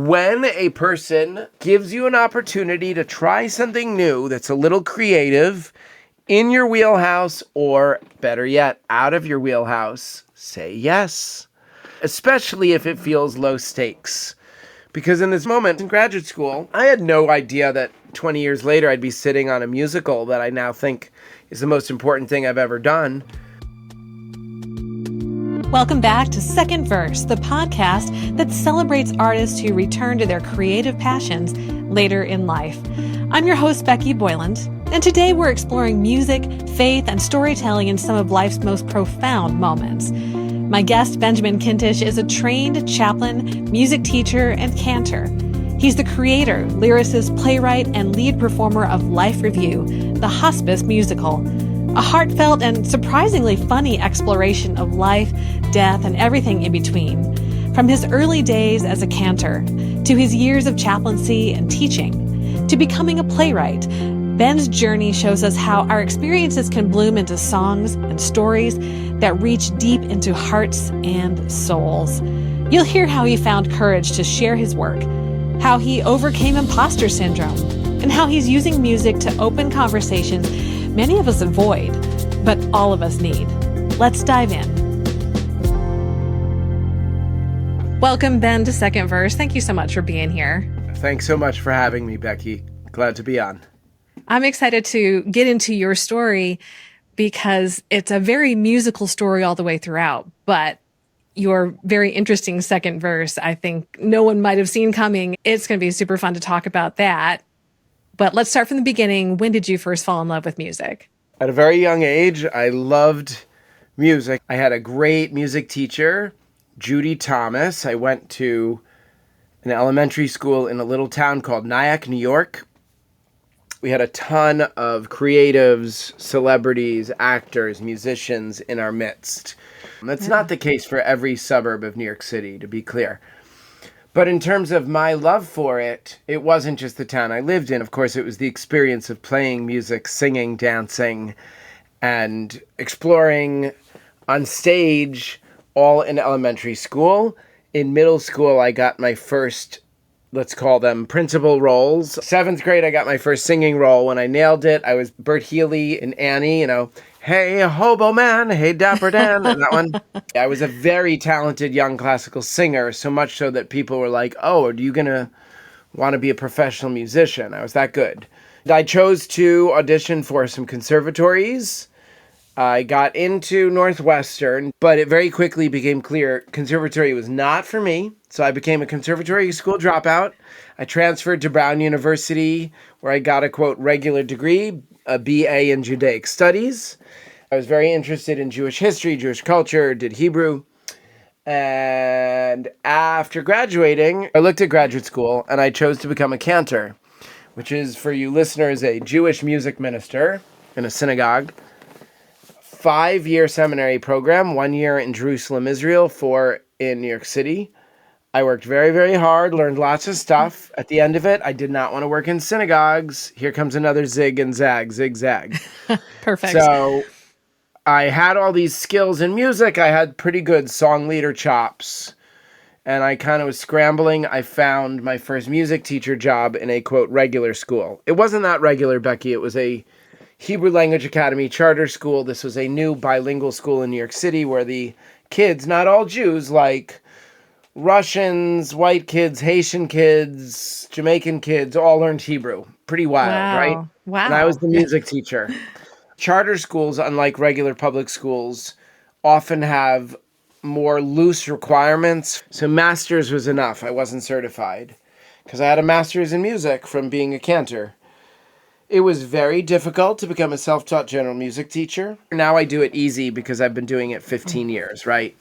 when a person gives you an opportunity to try something new that's a little creative in your wheelhouse, or better yet, out of your wheelhouse, say yes, especially if it feels low stakes. Because in this moment in graduate school, I had no idea that 20 years later I'd be sitting on a musical that I now think is the most important thing I've ever done. Welcome back to Second Verse, the podcast that celebrates artists who return to their creative passions later in life. I'm your host, Becky Boyland, and today we're exploring music, faith, and storytelling in some of life's most profound moments. My guest, Benjamin Kintisch, is a trained chaplain, music teacher, and cantor. He's the creator, lyricist, playwright, and lead performer of Life Review, the Hospice Musical, a heartfelt and surprisingly funny exploration of life, death, and everything in between. From his early days as a cantor, to his years of chaplaincy and teaching, to becoming a playwright, Ben's journey shows us how our experiences can bloom into songs and stories that reach deep into hearts and souls. You'll hear how he found courage to share his work, how he overcame imposter syndrome, and how he's using music to open conversations many of us avoid, but all of us need. Let's dive in. Welcome, Ben, to Second Verse. Thank you so much for being here. Thanks so much for having me, Becky. Glad to be on. I'm excited to get into your story because it's a very musical story all the way throughout, but your very interesting second verse, I think no one might have seen coming. It's going to be super fun to talk about that. But let's start from the beginning. When did you first fall in love with music? At a very young age, I loved music. I had a great music teacher, Judy Thomas. I went to an elementary school in a little town called Nyack, New York. We had a ton of creatives, celebrities, actors, musicians in our midst. That's not the case for every suburb of New York City, to be clear. But in terms of my love for it, it wasn't just the town I lived in. Of course, it was the experience of playing music, singing, dancing, and exploring on stage, all in elementary school. In middle school, I got my first, let's call them principal roles. 7th grade, I got my first singing role. When I nailed it, I was Bert Healy in Annie, hey, hobo man, hey, dapper Dan, and that one. I was a very talented young classical singer, so much so that people were like, oh, are you going to want to be a professional musician? I was that good. I chose to audition for some conservatories. I got into Northwestern, but it very quickly became clear conservatory was not for me. So I became a conservatory school dropout. I transferred to Brown University, where I got a, quote, regular degree, a BA in Judaic Studies. I was very interested in Jewish history, Jewish culture, did Hebrew. And after graduating, I looked at graduate school and I chose to become a cantor, which is, for you listeners, a Jewish music minister in a synagogue. 5-year seminary program, 1 year in Jerusalem, Israel, 4 in New York City. I worked very, very hard, learned lots of stuff. At the end of it, I did not want to work in synagogues. Here comes another zig and zag, zigzag. Perfect. So I had all these skills in music. I had pretty good song leader chops. And I kind of was scrambling. I found my first music teacher job in a, quote, regular school. It wasn't that regular, Becky. It was a Hebrew Language Academy charter school. This was a new bilingual school in New York City where the kids, not all Jews, like Russians, white kids, Haitian kids, Jamaican kids, all learned Hebrew. Pretty wild, right? Wow. And I was the music teacher. Charter schools, unlike regular public schools, often have more loose requirements. So master's was enough. I wasn't certified because I had a master's in music from being a cantor. It was very difficult to become a self-taught general music teacher. Now I do it easy because I've been doing it 15 years, right?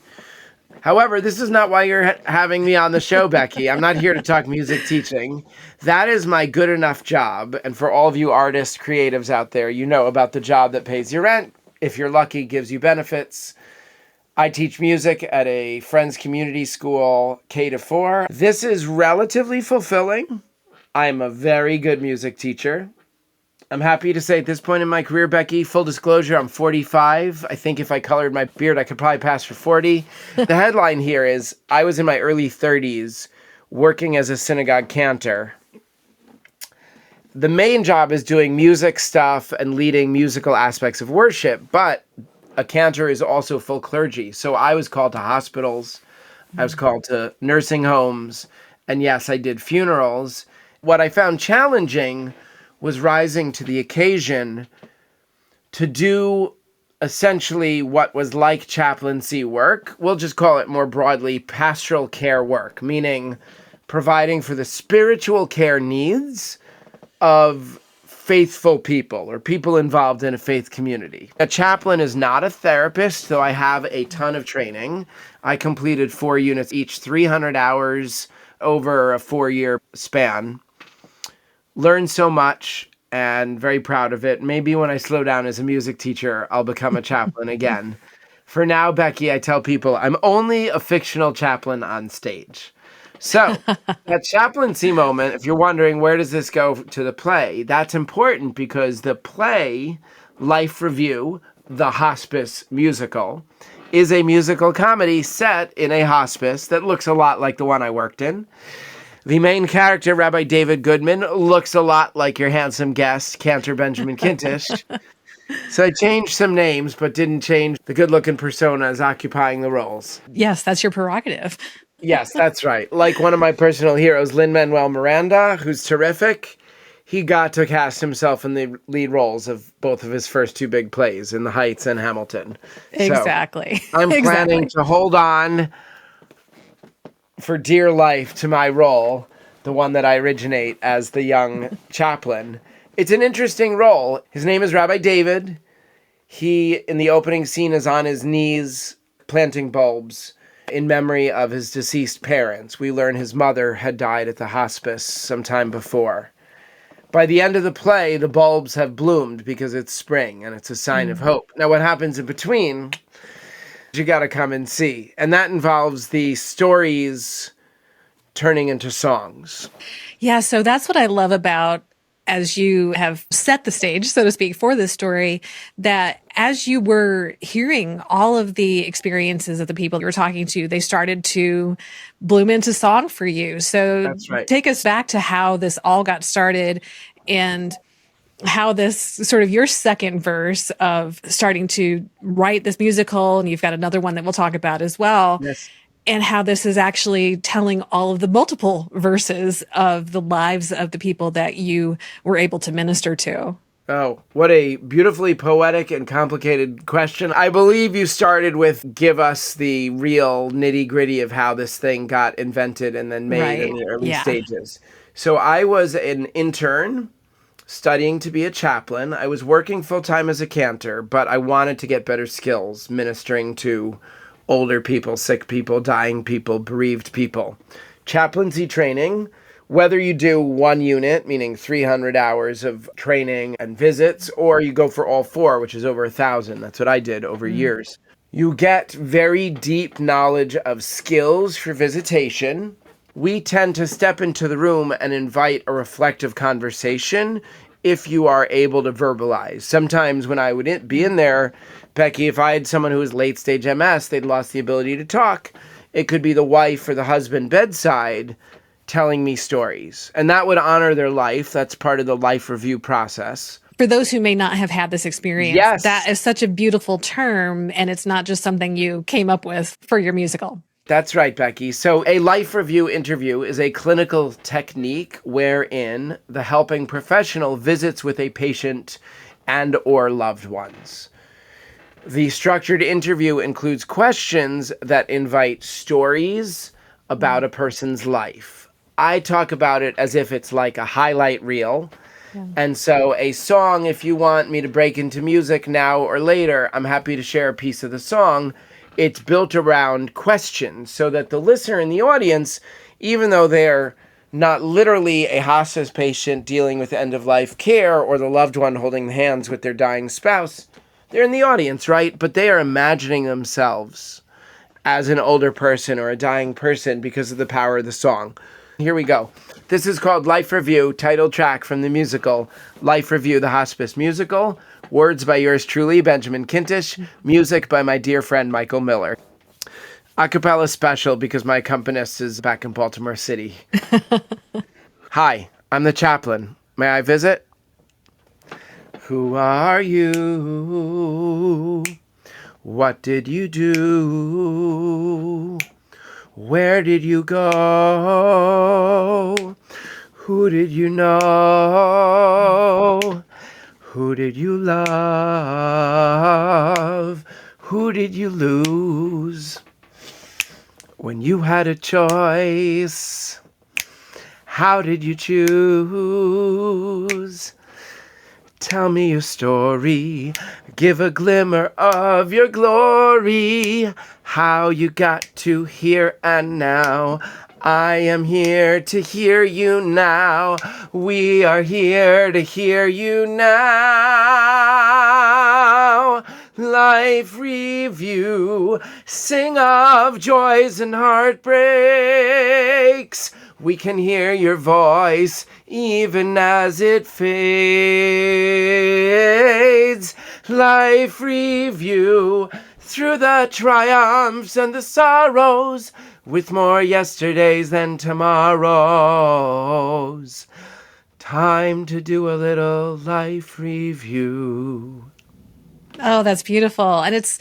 However, this is not why you're having me on the show, Becky. I'm not here to talk music teaching. That is my good enough job. And for all of you artists, creatives out there, you know about the job that pays your rent. If you're lucky, gives you benefits. I teach music at a friend's community school, K-4. This is relatively fulfilling. I'm a very good music teacher. I'm happy to say at this point in my career, Becky, full disclosure, I'm 45. I think if I colored my beard, I could probably pass for 40. The headline here is I was in my early 30s working as a synagogue cantor. The main job is doing music stuff and leading musical aspects of worship, but a cantor is also full clergy. So I was called to hospitals, I was called to nursing homes, and yes, I did funerals. What I found challenging was rising to the occasion to do essentially what was like chaplaincy work. We'll just call it more broadly pastoral care work, meaning providing for the spiritual care needs of faithful people or people involved in a faith community. A chaplain is not a therapist, though I have a ton of training. I completed 4 units, each 300 hours over a 4-year span. Learned so much and very proud of it. Maybe when I slow down as a music teacher, I'll become a chaplain again. For now, Becky, I tell people I'm only a fictional chaplain on stage. So that chaplaincy moment, if you're wondering where does this go to the play, that's important because the play, Life Review, the Hospice Musical, is a musical comedy set in a hospice that looks a lot like the one I worked in. The main character, Rabbi David Goodman, looks a lot like your handsome guest, Cantor Benjamin Kintisch. So I changed some names, but didn't change the good-looking personas occupying the roles. Yes, that's your prerogative. Yes, that's right. Like one of my personal heroes, Lin-Manuel Miranda, who's terrific. He got to cast himself in the lead roles of both of his first 2 big plays, In the Heights and Hamilton. Exactly. So I'm planning to hold on for dear life to my role, the one that I originate as the young chaplain. It's an interesting role. His name is Rabbi David. He, in the opening scene, is on his knees planting bulbs in memory of his deceased parents. We learn his mother had died at the hospice some time before. By the end of the play, the bulbs have bloomed because it's spring and it's a sign of hope. Now, what happens in between, you got to come and see. And that involves the stories turning into songs. Yeah, so that's what I love about as you have set the stage, so to speak, for this story, that as you were hearing all of the experiences of the people you were talking to, they started to bloom into song for you. So That's right. Take us back to how this all got started and how this sort of your second verse of starting to write this musical, and you've got another one that we'll talk about as well. Yes. And how this is actually telling all of the multiple verses of the lives of the people that you were able to minister to. Oh, what a beautifully poetic and complicated question. I believe you started with give us the real nitty-gritty of how this thing got invented and then made in the early stages. So I was an intern studying to be a chaplain. I was working full-time as a cantor, but I wanted to get better skills ministering to older people, sick people, dying people, bereaved people. Chaplaincy training, whether you do 1 unit, meaning 300 hours of training and visits, or you go for all 4, which is over 1,000. That's what I did over years. You get very deep knowledge of skills for visitation. We tend to step into the room and invite a reflective conversation if you are able to verbalize. Sometimes when I would be in there, Becky, if I had someone who was late stage MS, they'd lost the ability to talk. It could be the wife or the husband bedside telling me stories. And that would honor their life. That's part of the life review process. For those who may not have had this experience, Yes. That is such a beautiful term, and it's not just something you came up with for your musical. That's right, Becky. So a life review interview is a clinical technique wherein the helping professional visits with a patient and or loved ones. The structured interview includes questions that invite stories about a person's life. I talk about it as if it's like a highlight reel. Yeah. And so a song, if you want me to break into music now or later, I'm happy to share a piece of the song. It's built around questions so that the listener in the audience, even though they're not literally a hospice patient dealing with end-of-life care or the loved one holding hands with their dying spouse, they're in the audience, right? But they are imagining themselves as an older person or a dying person because of the power of the song. Here we go. This is called Life Review, title track from the musical Life Review, the Hospice Musical. Words by yours truly, Benjamin Kintisch. Music by my dear friend Michael Miller. A cappella special because my accompanist is back in Baltimore City. Hi, I'm the chaplain. May I visit? Who are you? What did you do? Where did you go? Who did you know? Who did you love? Who did you lose? When you had a choice, how did you choose? Tell me your story, give a glimmer of your glory, how you got to here and now. I am here to hear you now. We are here to hear you now. Life review, sing of joys and heartbreaks. We can hear your voice even as it fades. Life review, through the triumphs and the sorrows, with more yesterdays than tomorrows. Time to do a little life review. Oh, that's beautiful. And it's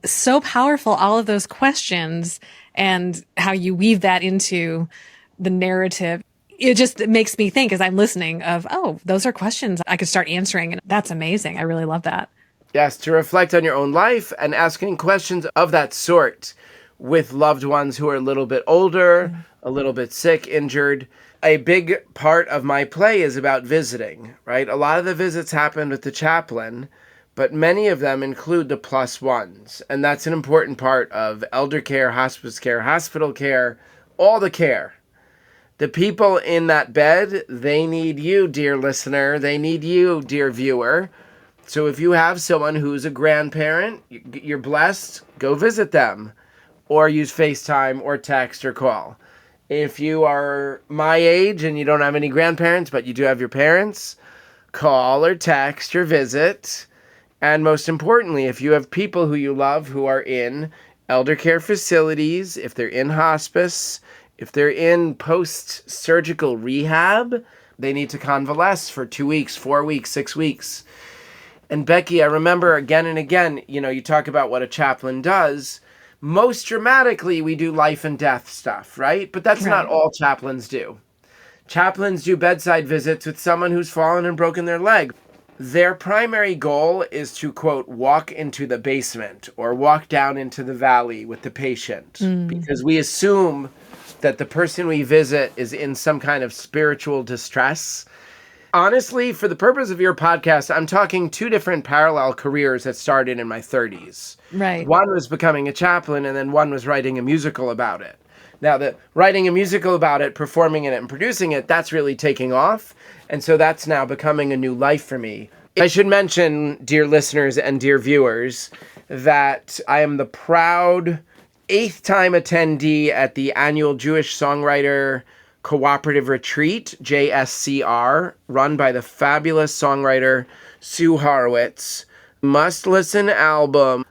so powerful, all of those questions and how you weave that into the narrative. It just makes me think as I'm listening of, oh, those are questions I could start answering. And that's amazing. I really love that. Yes, to reflect on your own life and asking questions of that sort with loved ones who are a little bit older, a little bit sick, injured. A big part of my play is about visiting, right? A lot of the visits happen with the chaplain, but many of them include the plus ones. And that's an important part of elder care, hospice care, hospital care, all the care. The people in that bed, they need you, dear listener. They need you, dear viewer. So if you have someone who's a grandparent, you're blessed, go visit them. Or use FaceTime or text or call. If you are my age and you don't have any grandparents, but you do have your parents, call or text or visit. And most importantly, if you have people who you love who are in elder care facilities, if they're in hospice, if they're in post-surgical rehab, they need to convalesce for 2 weeks, 4 weeks, 6 weeks. And Becky, I remember again and again, you talk about what a chaplain does. Most dramatically, we do life and death stuff, right? But that's not all chaplains do. Chaplains do bedside visits with someone who's fallen and broken their leg. Their primary goal is to, quote, walk into the basement or walk down into the valley with the patient. Because we assume that the person we visit is in some kind of spiritual distress. Honestly, for the purpose of your podcast, I'm talking 2 different parallel careers that started in my 30s. Right. One was becoming a chaplain, and then one was writing a musical about it. Now, the writing a musical about it, performing in it, and producing it, that's really taking off. And so that's now becoming a new life for me. I should mention, dear listeners and dear viewers, that I am the proud 8th-time attendee at the annual Jewish Songwriter Cooperative Retreat, JSCR, run by the fabulous songwriter Sue Horowitz. Must-listen album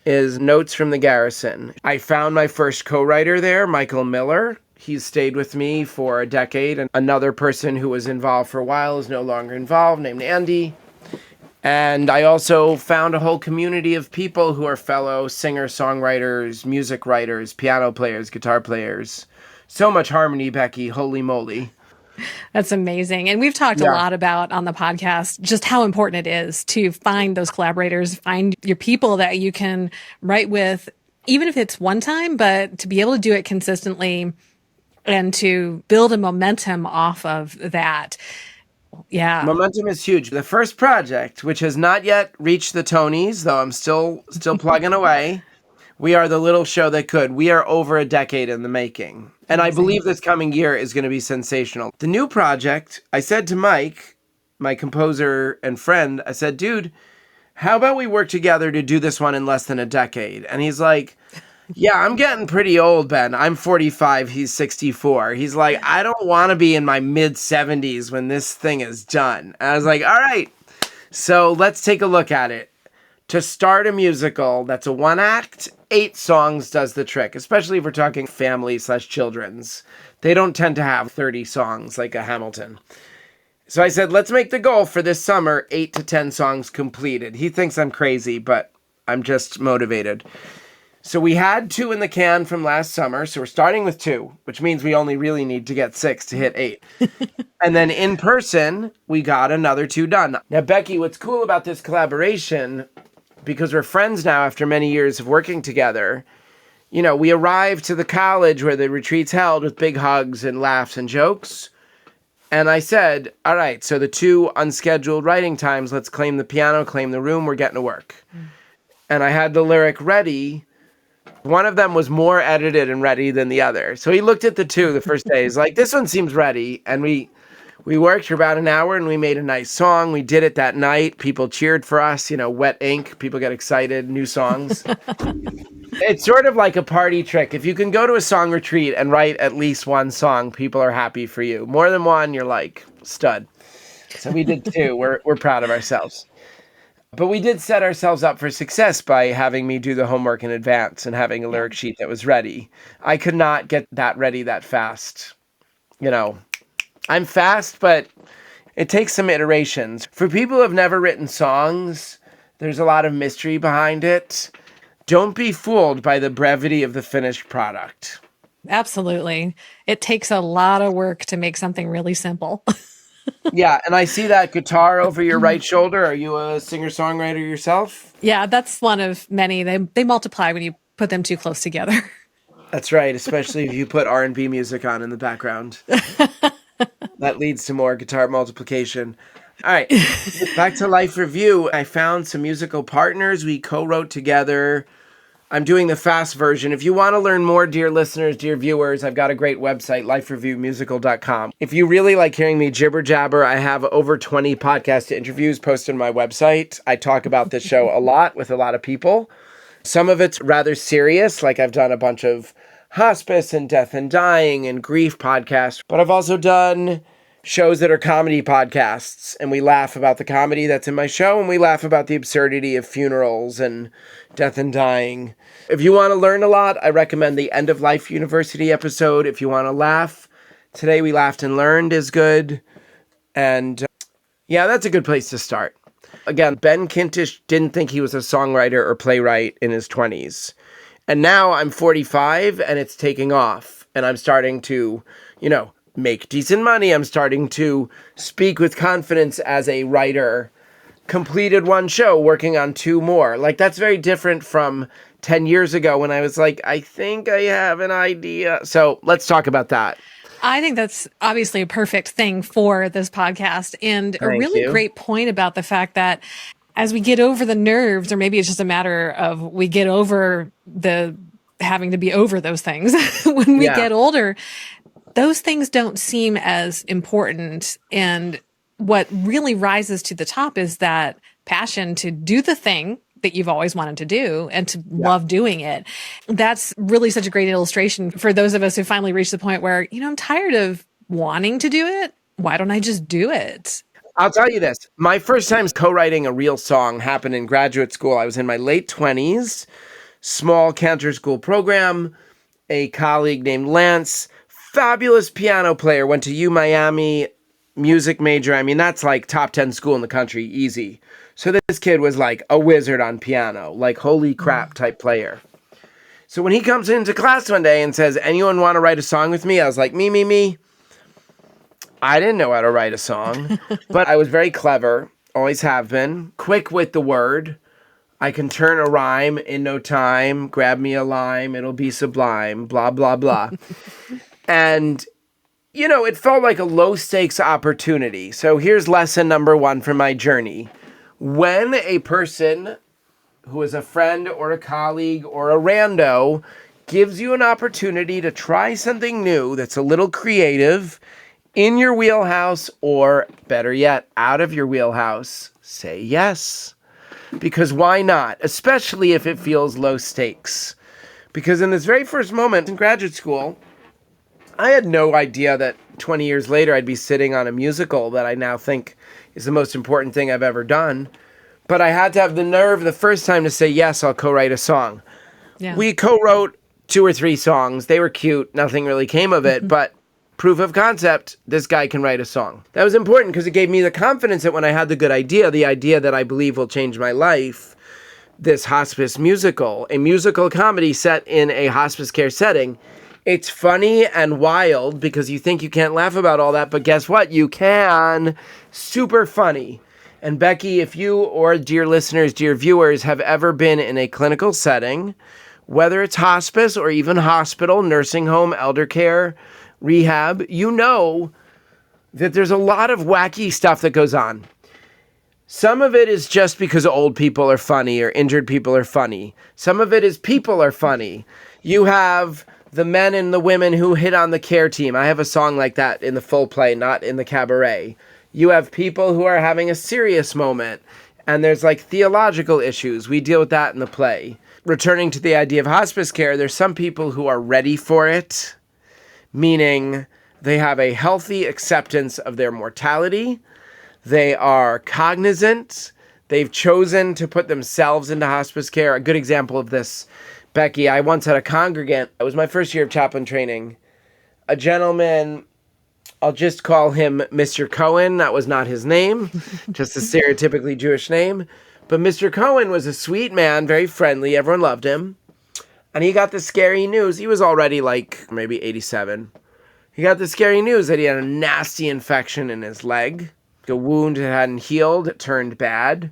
is Notes from the Garrison. I found my first co-writer there, Michael Miller. He's stayed with me for a decade. And another person who was involved for a while is no longer involved, named Andy. And I also found a whole community of people who are fellow singer-songwriters, music writers, piano players, guitar players. So much harmony, Becky. Holy moly. That's amazing. And we've talked a lot about on the podcast just how important it is to find those collaborators, find your people that you can write with, even if it's one time, but to be able to do it consistently and to build a momentum off of that. Yeah. Momentum is huge. The first project, which has not yet reached the Tonys, though I'm still plugging away. We are the little show that could. We are over a decade in the making. And I believe this coming year is going to be sensational. The new project, I said to Mike, my composer and friend, I said, dude, how about we work together to do this one in less than a decade? And he's like, yeah, I'm getting pretty old, Ben. I'm 45. He's 64. He's like, I don't want to be in my mid-70s when this thing is done. And I was like, all right, so let's take a look at it. To start a musical that's a one act, 8 songs does the trick, especially if we're talking family/children's. They don't tend to have 30 songs like a Hamilton. So I said, let's make the goal for this summer, 8 to 10 songs completed. He thinks I'm crazy, but I'm just motivated. So we had 2 in the can from last summer. So we're starting with 2, which means we only really need to get 6 to hit 8. And then in person, we got another 2 done. Now, Becky, what's cool about this collaboration, because we're friends now after many years of working together, you know, we arrived to the college where the retreat's held with big hugs and laughs and jokes. And I said, all right, so the 2 unscheduled writing times, let's claim the piano, claim the room, we're getting to work. And I had the lyric ready. One of them was more edited and ready than the other. So he looked at the 2 the first day. He's like, this one seems ready. And we worked for about an hour and we made a nice song. We did it that night. People cheered for us, you know, wet ink. People get excited, new songs. It's sort of like a party trick. If you can go to a song retreat and write at least 1 song, people are happy for you. More than 1, you're like, stud. So we did 2. We're proud of ourselves. But we did set ourselves up for success by having me do the homework in advance and having a lyric sheet that was ready. I could not get that ready that fast. You know, I'm fast, but it takes some iterations. For people who have never written songs, there's a lot of mystery behind it. Don't be fooled by the brevity of the finished product. Absolutely. It takes a lot of work to make something really simple. Yeah, and I see that guitar over your right shoulder. Are you a singer-songwriter yourself? Yeah, that's one of many. They multiply when you put them too close together. That's right, especially if you put R&B music on in the background. That leads to more guitar multiplication. All right, back to Life Review. I found some musical partners we co-wrote together. I'm doing the fast version. If you want to learn more, dear listeners, dear viewers, I've got a great website, lifereviewmusical.com. If you really like hearing me jibber jabber, I have over 20 podcast interviews posted on my website. I talk about this show a lot with a lot of people. Some of it's rather serious, like I've done a bunch of hospice and death and dying and grief podcasts, but I've also done shows that are comedy podcasts, and we laugh about the comedy that's in my show, and we laugh about the absurdity of funerals and death and dying. If you want to learn a lot, I recommend the End of Life University episode. If you want to laugh, Today We Laughed and Learned is good. And yeah, that's a good place to start. Again, Ben Kintisch didn't think he was a songwriter or playwright in his 20s. And now I'm 45 and it's taking off. And I'm starting to, you know, make decent money. I'm starting to speak with confidence as a writer. Completed 1 show, working on 2 more. Like, that's very different from 10 years ago when I was like, I think I have an idea. So let's talk about that. I think that's obviously a perfect thing for this podcast, and a really great point about the fact that as we get over the nerves, or maybe it's just a matter of we get over the having to be over those things when we get older, those things don't seem as important. And what really rises to the top is that passion to do the thing that you've always wanted to do and to love doing it. That's really such a great illustration for those of us who finally reached the point where, you know, I'm tired of wanting to do it. Why don't I just do it? I'll tell you this. My first time co-writing a real song happened in graduate school. I was in my late 20s, small Cantor school program. A colleague named Lance, fabulous piano player, went to UMiami, music major. I mean, that's like top 10 school in the country, easy. So this kid was like a wizard on piano, like holy crap type player. So when he comes into class one day and says, anyone want to write a song with me? I was like, me. I didn't know how to write a song, but I was very clever, always have been, quick with the word. I can turn a rhyme in no time, grab me a lime, it'll be sublime, blah, blah, blah. And, you know, it felt like a low stakes opportunity. So here's lesson number 1 from my journey. When a person who is a friend or a colleague or a rando gives you an opportunity to try something new that's a little creative in your wheelhouse, or better yet, out of your wheelhouse, say yes. Because why not? Especially if it feels low stakes. Because in this very first moment in graduate school, I had no idea that 20 years later I'd be sitting on a musical that I now think is the most important thing I've ever done. But I had to have the nerve the first time to say, yes, I'll co-write a song. Yeah. We co-wrote 2 or 3 songs. They were cute. Nothing really came of it. But proof of concept, this guy can write a song. That was important because it gave me the confidence that when I had the good idea, the idea that I believe will change my life, this hospice musical, a musical comedy set in a hospice care setting, it's funny and wild because you think you can't laugh about all that, but guess what? You can. Super funny. And Becky, if you or dear listeners, dear viewers, have ever been in a clinical setting, whether it's hospice or even hospital, nursing home, elder care, rehab, you know that there's a lot of wacky stuff that goes on. Some of it is just because old people are funny or injured people are funny. Some of it is people are funny. You have the men and the women who hit on the care team. I have a song like that in the full play, not in the cabaret. You have people who are having a serious moment, and there's like theological issues. We deal with that in the play. Returning to the idea of hospice care, there's some people who are ready for it, meaning they have a healthy acceptance of their mortality. They are cognizant. They've chosen to put themselves into hospice care. A good example of this, Becky, I once had a congregant. It was my first year of chaplain training. A gentleman, I'll just call him Mr. Cohen. That was not his name, just a stereotypically Jewish name. But Mr. Cohen was a sweet man, very friendly. Everyone loved him. And he got the scary news. He was already like maybe 87. He got the scary news that he had a nasty infection in his leg. A wound that hadn't healed, it turned bad.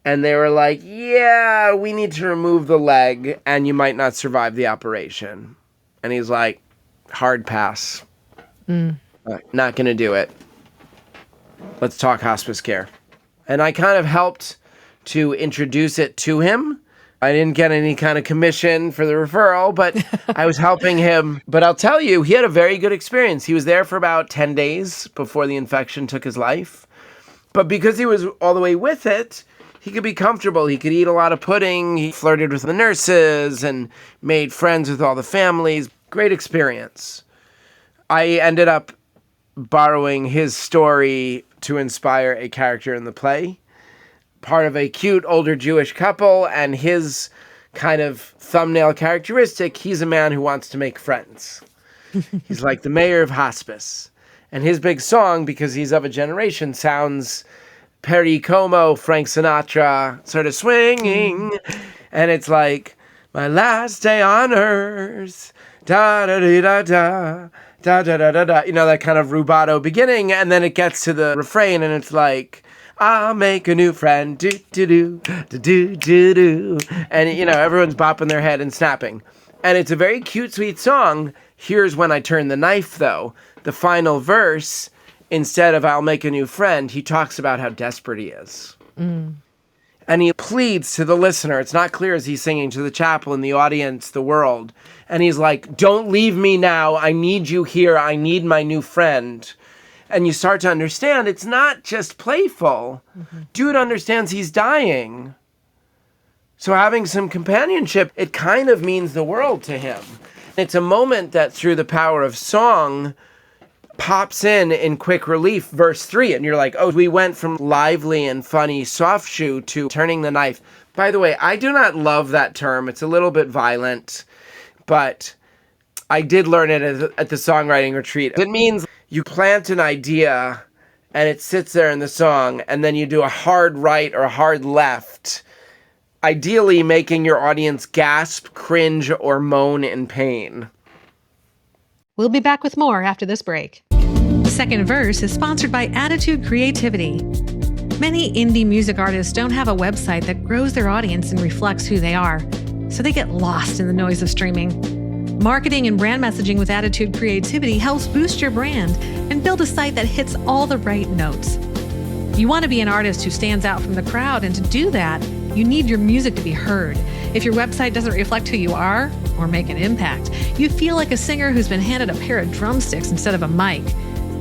And they were like, yeah, we need to remove the leg and you might not survive the operation. And he's like, hard pass. Not going to do it. Let's talk hospice care. And I kind of helped to introduce it to him. I didn't get any kind of commission for the referral, but I was helping him. But I'll tell you, he had a very good experience. He was there for about 10 days before the infection took his life. But because he was all the way with it, he could be comfortable. He could eat a lot of pudding. He flirted with the nurses and made friends with all the families. Great experience. I ended up borrowing his story to inspire a character in the play. Part of a cute older Jewish couple, and his kind of thumbnail characteristic, he's a man who wants to make friends. He's like the mayor of hospice. And his big song, because he's of a generation, sounds Perry Como, Frank Sinatra, sort of swinging. And it's like, my last day on earth, da-da-da-da-da, da-da-da-da-da. You know, that kind of rubato beginning, and then it gets to the refrain, and it's like, I'll make a new friend, do-do-do, do-do-do-do. And, you know, everyone's bopping their head and snapping. And it's a very cute, sweet song. Here's when I turn the knife, though. The final verse, instead of I'll make a new friend, he talks about how desperate he is. And he pleads to the listener. It's not clear as he's singing to the chaplain, the audience, the world. And he's like, don't leave me now. I need you here. I need my new friend. And you start to understand it's not just playful. Dude understands he's dying. So having some companionship, it kind of means the world to him. It's a moment that through the power of song pops in quick relief, verse 3. And you're like, oh, we went from lively and funny soft shoe to turning the knife. By the way, I do not love that term. It's a little bit violent, but I did learn it at the songwriting retreat. It means you plant an idea and it sits there in the song, and then you do a hard right or a hard left, ideally making your audience gasp, cringe, or moan in pain. We'll be back with more after this break. The second verse is sponsored by Attitude Creativity. Many indie music artists don't have a website that grows their audience and reflects who they are, so they get lost in the noise of streaming. Marketing and brand messaging with Attitude Creativity helps boost your brand and build a site that hits all the right notes. You want to be an artist who stands out from the crowd, and to do that, you need your music to be heard. If your website doesn't reflect who you are or make an impact, you feel like a singer who's been handed a pair of drumsticks instead of a mic.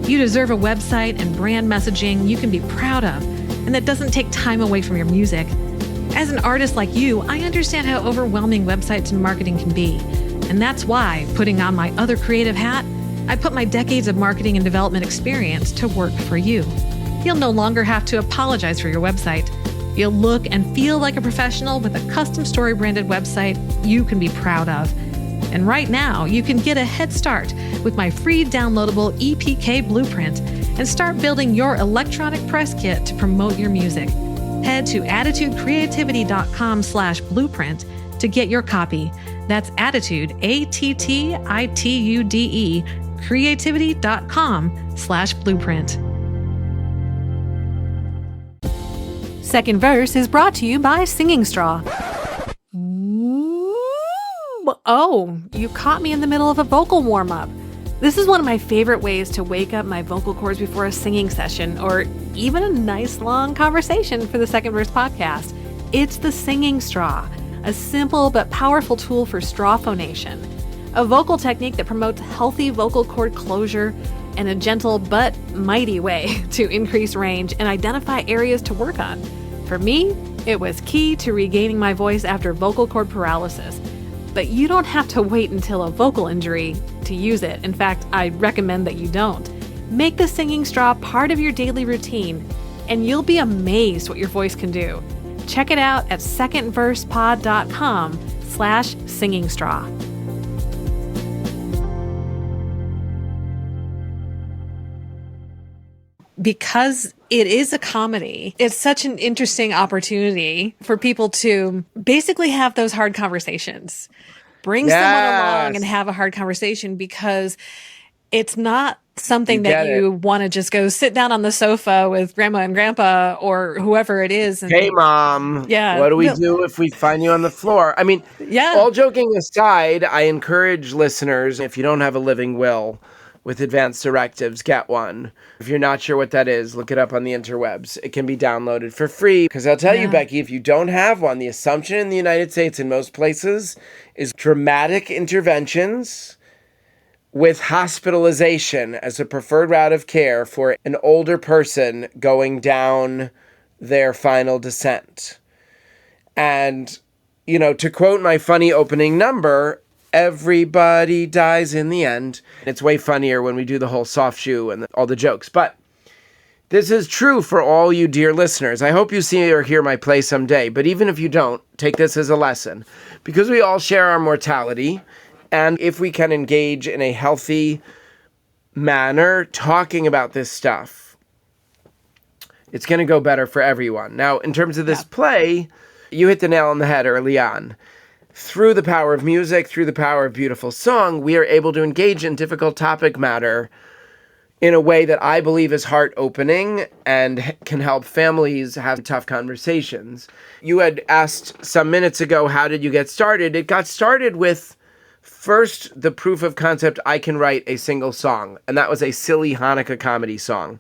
You deserve a website and brand messaging you can be proud of, and that doesn't take time away from your music. As an artist like you, I understand how overwhelming websites and marketing can be. And that's why, putting on my other creative hat, I put my decades of marketing and development experience to work for you. You'll no longer have to apologize for your website. You'll look and feel like a professional with a custom story branded website you can be proud of. And right now, you can get a head start with my free downloadable EPK blueprint and start building your electronic press kit to promote your music. Head to attitudecreativity.com/blueprint to get your copy. That's Attitude, ATTITUDE, creativity.com/blueprint. Second verse is brought to you by Singing Straw. Oh, you caught me in the middle of a vocal warm-up. This is one of my favorite ways to wake up my vocal cords before a singing session or even a nice long conversation for the Second Verse podcast. It's the Singing Straw, a simple but powerful tool for straw phonation, a vocal technique that promotes healthy vocal cord closure and a gentle but mighty way to increase range and identify areas to work on. For me, it was key to regaining my voice after vocal cord paralysis. But you don't have to wait until a vocal injury to use it. In fact, I recommend that you don't. Make the Singing Straw part of your daily routine, and you'll be amazed what your voice can do. Check it out at secondversepod.com/singing straw. Because it is a comedy, it's such an interesting opportunity for people to basically have those hard conversations. Bring someone along and have a hard conversation, because it's not something that you want to just go sit down on the sofa with grandma and grandpa or whoever it is. And, hey, Mom. Yeah. What do we do if we find you on the floor? I mean, all joking aside, I encourage listeners, if you don't have a living will with advanced directives, get one. If you're not sure what that is, look it up on the interwebs. It can be downloaded for free. Because I'll tell you, Becky, if you don't have one, the assumption in the United States in most places is dramatic interventions with hospitalization as a preferred route of care for an older person going down their final descent. And, you know, to quote my funny opening number, everybody dies in the end. It's way funnier when we do the whole soft shoe and all the jokes. But this is true for all you dear listeners. I hope you see or hear my play someday. But even if you don't, take this as a lesson. Because we all share our mortality. And if we can engage in a healthy manner talking about this stuff, it's going to go better for everyone. Now, in terms of this play, you hit the nail on the head early on. Through the power of music, through the power of beautiful song, we are able to engage in difficult topic matter in a way that I believe is heart-opening and can help families have tough conversations. You had asked some minutes ago, how did you get started? It got started with, first, the proof of concept, I can write a single song. And that was a silly Hanukkah comedy song.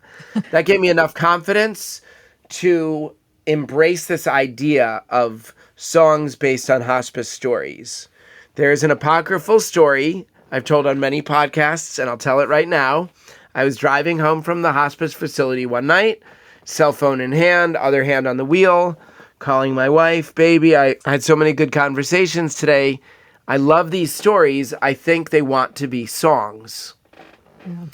That gave me enough confidence to embrace this idea of songs based on hospice stories. There's an apocryphal story I've told on many podcasts, and I'll tell it right now. I was driving home from the hospice facility one night, cell phone in hand, other hand on the wheel, calling my wife, baby, I had so many good conversations today. I love these stories. I think they want to be songs. Yeah.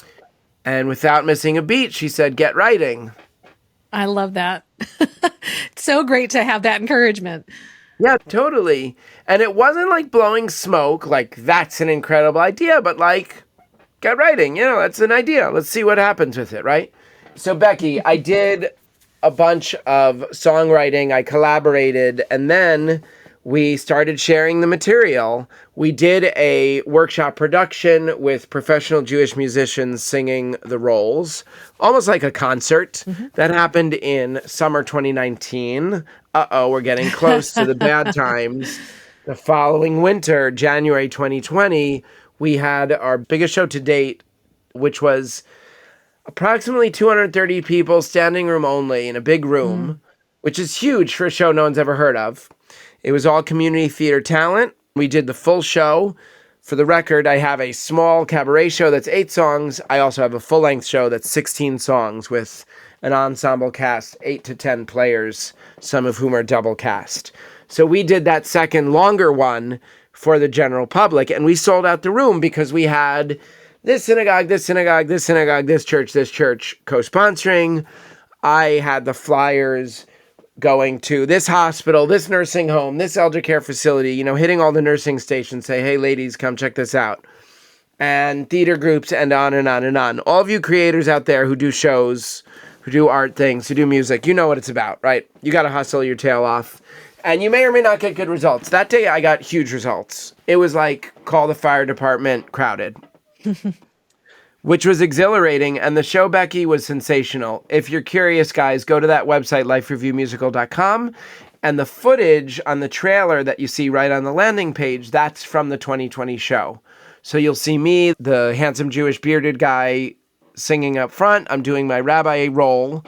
And without missing a beat, she said, get writing. I love that. It's so great to have that encouragement. Yeah, totally. And it wasn't like blowing smoke, like that's an incredible idea, but like, get writing, you know, that's an idea. Let's see what happens with it, right? So Becky, I did a bunch of songwriting, I collaborated, and then we started sharing the material. We did a workshop production with professional Jewish musicians singing the roles, almost like a concert. That happened in summer 2019. We're getting close to the bad times. The following winter, January 2020, we had our biggest show to date, which was approximately 230 people, standing room only, in a big room, which is huge for a show no one's ever heard of. It was all community theater talent. We did the full show. For the record, I have a small cabaret show that's 8 songs. I also have a full-length show that's 16 songs with an ensemble cast, 8 to 10 players, some of whom are double cast. So we did that second longer one for the general public, and we sold out the room because we had this synagogue, this synagogue, this synagogue, this church co-sponsoring. I had the flyers going to this hospital, this nursing home, this elder care facility, hitting all the nursing stations, say, hey, ladies, come check this out. And theater groups and on and on and on. All of you creators out there who do shows, who do art things, who do music, you know what it's about, right? You got to hustle your tail off. And you may or may not get good results. That day, I got huge results. It was like, call the fire department, crowded. Which was exhilarating. And the show, Becky, was sensational. If you're curious, guys, go to that website, lifereviewmusical.com. And the footage on the trailer that you see right on the landing page, that's from the 2020 show. So you'll see me, the handsome Jewish bearded guy, singing up front. I'm doing my rabbi role.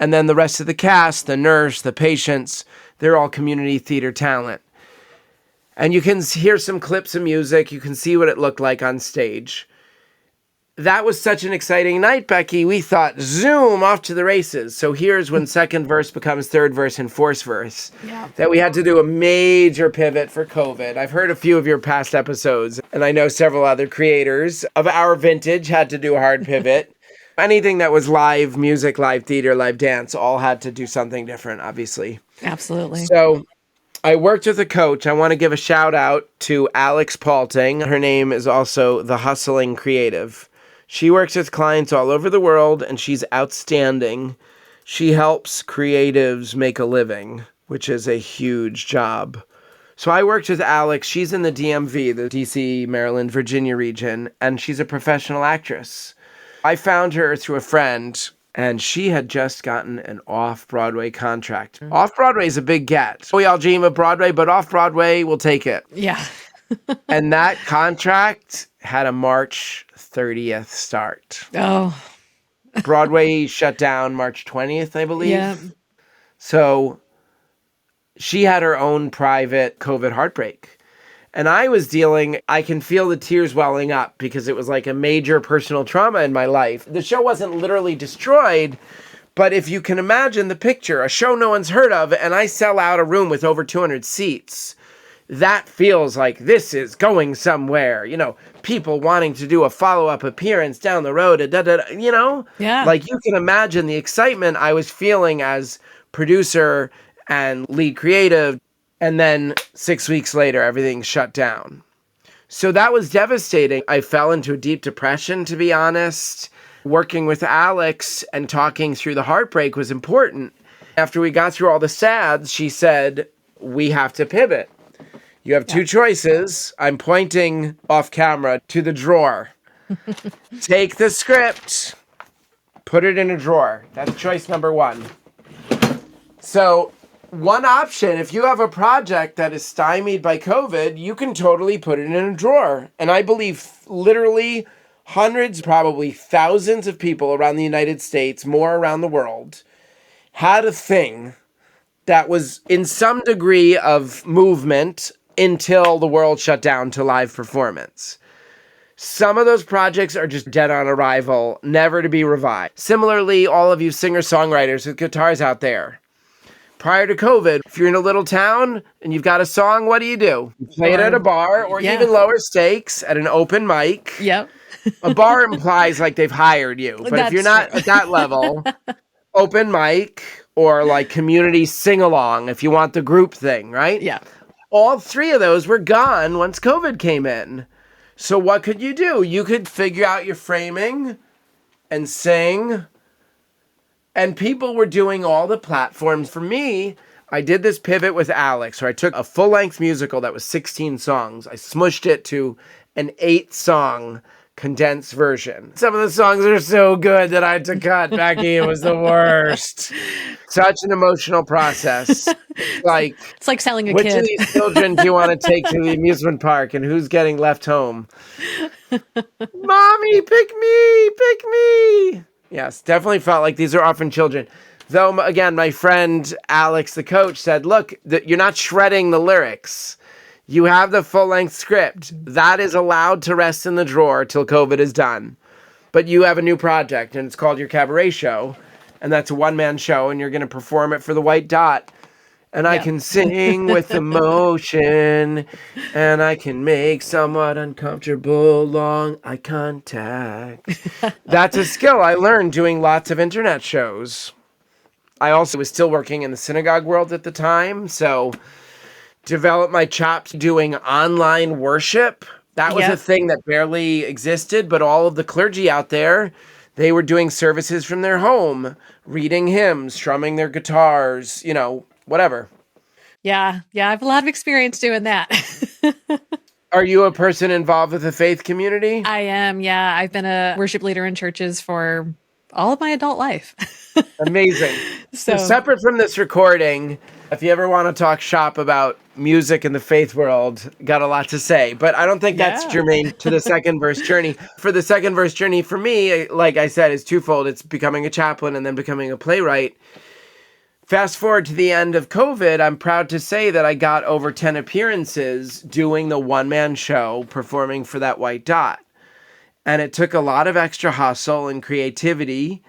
And then the rest of the cast, the nurse, the patients, they're all community theater talent. And you can hear some clips of music. You can see what it looked like on stage. That was such an exciting night, Becky. We thought, zoom, off to the races. So here's when second verse becomes third verse and fourth verse. Yeah. That we had to do a major pivot for COVID. I've heard a few of your past episodes, and I know several other creators of our vintage had to do a hard pivot. Anything that was live music, live theater, live dance, all had to do something different, obviously. Absolutely. So I worked with a coach. I want to give a shout out to Alex Palting. Her name is also The Hustling Creative. She works with clients all over the world, and she's outstanding. She helps creatives make a living, which is a huge job. So I worked with Alex. She's in the DMV, the DC, Maryland, Virginia region, and she's a professional actress. I found her through a friend, and she had just gotten an off-Broadway contract. Off-Broadway is a big get. We all dream of Broadway, but off-Broadway, we'll take it. Yeah. And that contract had a March 30th start. Oh. Broadway shut down March 20th, I believe. Yeah. So she had her own private COVID heartbreak. And I can feel the tears welling up because it was like a major personal trauma in my life. The show wasn't literally destroyed, but if you can imagine the picture, a show no one's heard of, and I sell out a room with over 200 seats, that feels like this is going somewhere. People wanting to do a follow-up appearance down the road, Yeah. Like you can imagine the excitement I was feeling as producer and lead creative. And then 6 weeks later, everything shut down. So that was devastating. I fell into a deep depression, to be honest. Working with Alex and talking through the heartbreak was important. After we got through all the sads, she said, we have to pivot. You have two choices. I'm pointing off camera to the drawer. Take the script, put it in a drawer. That's choice number one. So one option, if you have a project that is stymied by COVID, you can totally put it in a drawer. And I believe literally hundreds, probably thousands of people around the United States, more around the world, had a thing that was in some degree of movement until the world shut down to live performance. Some of those projects are just dead on arrival, never to be revived. Similarly, all of you singer-songwriters with guitars out there, prior to COVID, if you're in a little town and you've got a song, what do? You play it at a bar or even lower stakes at an open mic. Yep. A bar implies like they've hired you. But if you're not at that level, open mic or like community sing-along if you want the group thing, right? Yeah. All three of those were gone once COVID came in. So what could you do? You could figure out your framing and sing. And people were doing all the platforms. For me, I did this pivot with Alex, where I took a full-length musical that was 16 songs. I smushed it to an 8-song condensed version. Some of the songs are so good that I had to cut. Becky, it was the worst. Such an emotional process. It's like selling a which kid. Which of these children do you want to take to the amusement park and who's getting left home? Mommy, pick me. Yes, definitely felt like these are orphan children. Though, again, my friend Alex, the coach, said, look, you're not shredding the lyrics. You have the full-length script. That is allowed to rest in the drawer till COVID is done. But you have a new project, and it's called your cabaret show, and that's a one-man show, and you're going to perform it for the White Dot. And I can sing with emotion, and I can make somewhat uncomfortable long eye contact. That's a skill I learned doing lots of internet shows. I also was still working in the synagogue world at the time, so developed my chops doing online worship. That was a Yep. thing that barely existed, but all of the clergy out there, they were doing services from their home, reading hymns, strumming their guitars, whatever. Yeah. Yeah. I have a lot of experience doing that. Are you a person involved with the faith community? I am. Yeah. I've been a worship leader in churches for all of my adult life. Amazing. So So, separate from this recording, if you ever want to talk shop about music in the faith world, got a lot to say. But I don't think that's yeah. germane to the second verse journey. For the second verse journey, for me, like I said, is twofold. It's becoming a chaplain and then becoming a playwright. Fast forward to the end of COVID, I'm proud to say that I got over 10 appearances doing the one-man show, performing for that white dot. And it took a lot of extra hustle and creativity.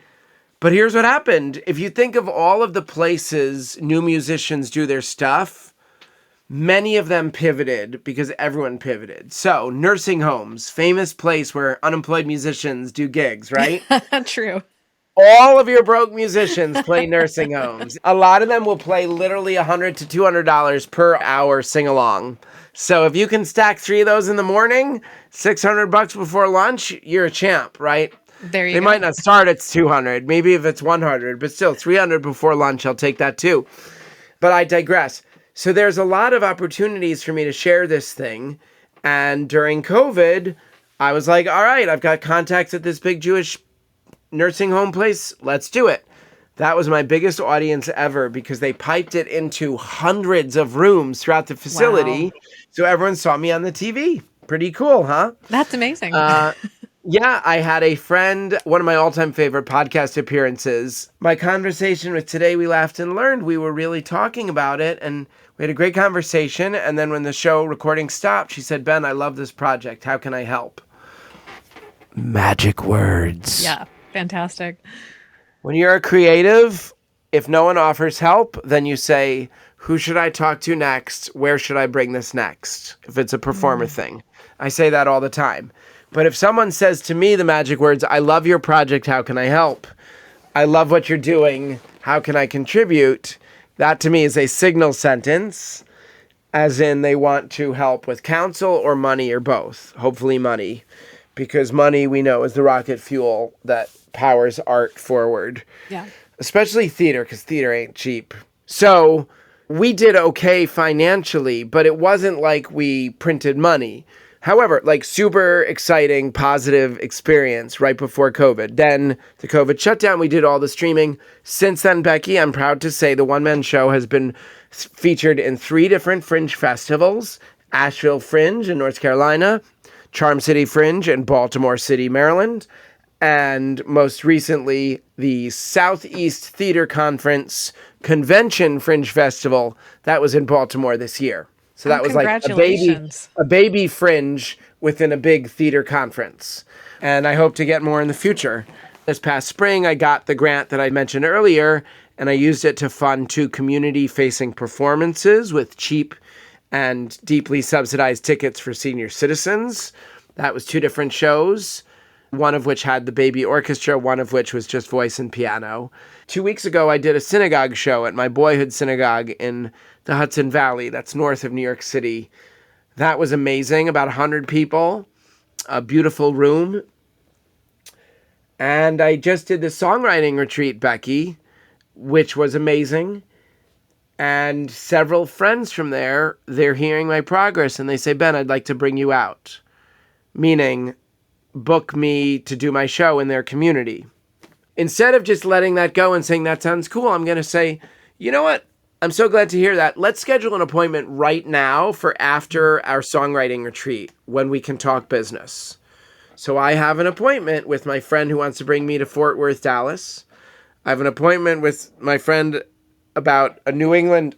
But here's what happened. If you think of all of the places new musicians do their stuff, many of them pivoted because everyone pivoted. So nursing homes, famous place where unemployed musicians do gigs, right? True. All of your broke musicians play nursing homes. A lot of them will play literally $100 to $200 per hour sing along. So if you can stack 3 of those in the morning, $600 before lunch, you're a champ, right? There you They go. might not start at 200, maybe if it's 100, but still 300 before lunch, I'll take that too. But I digress. So there's a lot of opportunities for me to share this thing. And during COVID, I was like, all right, I've got contacts at this big Jewish nursing home place. Let's do it. That was my biggest audience ever because they piped it into hundreds of rooms throughout the facility. Wow. So everyone saw me on the TV. Pretty cool, huh? That's amazing. Yeah, I had a friend, one of my all-time favorite podcast appearances. My conversation with Today We Laughed and Learned, we were really talking about it, and we had a great conversation. And then when the show recording stopped, she said, Ben, I love this project. How can I help? Magic words. Yeah. Fantastic. When you're a creative, if no one offers help, then you say, who should I talk to next? Where should I bring this next? If it's a performer thing. I say that all the time. But if someone says to me the magic words, I love your project, how can I help? I love what you're doing, how can I contribute? That to me is a signal sentence, as in they want to help with counsel or money or both. Hopefully money, because money we know is the rocket fuel that powers art forward. Yeah. Especially theater, because theater ain't cheap. So we did okay financially, but it wasn't like we printed money. However, like super exciting, positive experience right before COVID. Then the COVID shutdown, we did all the streaming. Since then, Becky, I'm proud to say the one-man show has been featured in 3 different Fringe festivals. Asheville Fringe in North Carolina, Charm City Fringe in Baltimore City, Maryland, and most recently, the Southeast Theater Conference Convention Fringe Festival. That was in Baltimore this year. So that was like a baby Fringe within a big theater conference. And I hope to get more in the future. This past spring, I got the grant that I mentioned earlier, and I used it to fund 2 community-facing performances with cheap and deeply subsidized tickets for senior citizens. That was 2 different shows, one of which had the baby orchestra, one of which was just voice and piano. 2 weeks ago, I did a synagogue show at my boyhood synagogue in the Hudson Valley. That's north of New York City. That was amazing. About 100 people, a beautiful room. And I just did the songwriting retreat, Becky, which was amazing. And several friends from there, they're hearing my progress and they say, Ben, I'd like to bring you out. Meaning, book me to do my show in their community. Instead of just letting that go and saying, that sounds cool, I'm going to say, you know what? I'm so glad to hear that. Let's schedule an appointment right now for after our songwriting retreat when we can talk business. So I have an appointment with my friend who wants to bring me to Fort Worth, Dallas. I have an appointment with my friend about a New England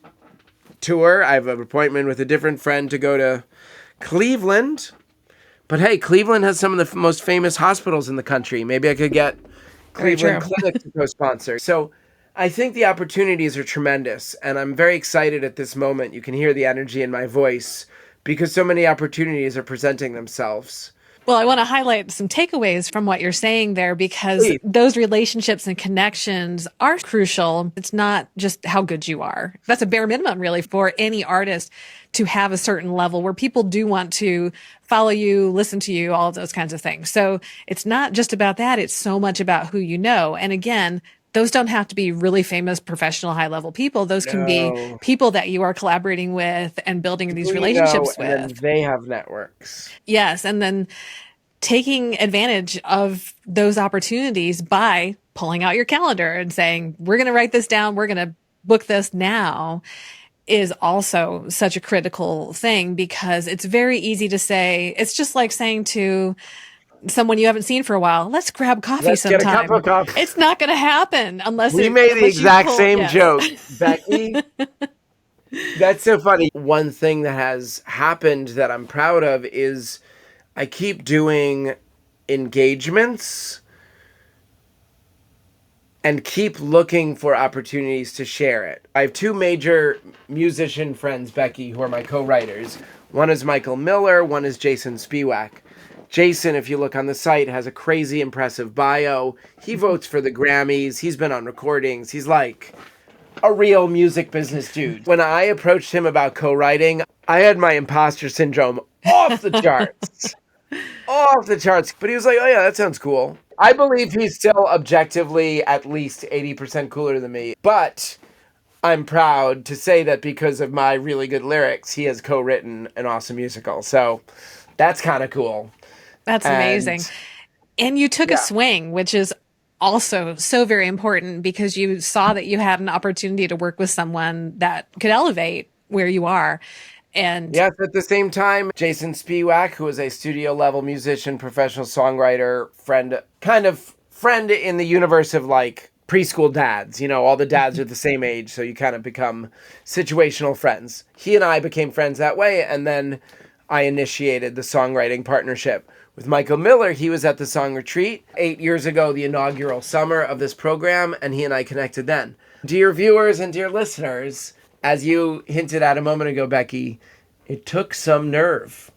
tour. I have an appointment with a different friend to go to Cleveland. But hey, Cleveland has some of the most famous hospitals in the country. Maybe I could get Cleveland Clinic to co-sponsor. So I think the opportunities are tremendous, and I'm very excited at this moment. You can hear the energy in my voice because so many opportunities are presenting themselves. Well, I want to highlight some takeaways from what you're saying there because Please. those relationships and connections are crucial. It's not just how good you are. That's a bare minimum, really, for any artist to have a certain level where people do want to follow you, listen to you, all of those kinds of things. So it's not just about that. It's so much about who you know. And again, those don't have to be really famous, professional, high level people. Those can be No. people that you are collaborating with and building these People you know, relationships and then with. they have networks. Yes. And then taking advantage of those opportunities by pulling out your calendar and saying, we're going to write this down. We're going to book this now is also such a critical thing because it's very easy to say, it's just like saying to someone you haven't seen for a while, let's grab coffee Let's get a cup sometime. of coffee. It's not going to happen We made the unless you exact pull, same yes. joke, Becky. That's so funny. One thing that has happened that I'm proud of is I keep doing engagements and keep looking for opportunities to share it. I have two major musician friends, Becky, who are my co-writers. One is Michael Miller, one is Jason Spiewak. Jason, if you look on the site, has a crazy impressive bio. He votes for the Grammys. He's been on recordings. He's like a real music business dude. When I approached him about co-writing, I had my imposter syndrome off the charts. Off the charts. But he was like, oh yeah, that sounds cool. I believe he's still objectively at least 80% cooler than me. But I'm proud to say that because of my really good lyrics, he has co-written an awesome musical. So that's kind of cool. That's amazing. And And you took a yeah, swing, which is also so very important because you saw that you had an opportunity to work with someone that could elevate where you are. And yes, at the same time, Jason Spiewak, who is a studio level musician, professional songwriter, friend, kind of friend in the universe of like preschool dads. You know, all the dads are the same age, so you kind of become situational friends. He and I became friends that way, and then I initiated the songwriting partnership. With Michael Miller, he was at the Song Retreat 8 years ago, the inaugural summer of this program, and he and I connected then. Dear viewers and dear listeners, as you hinted at a moment ago, Becky, it took some nerve.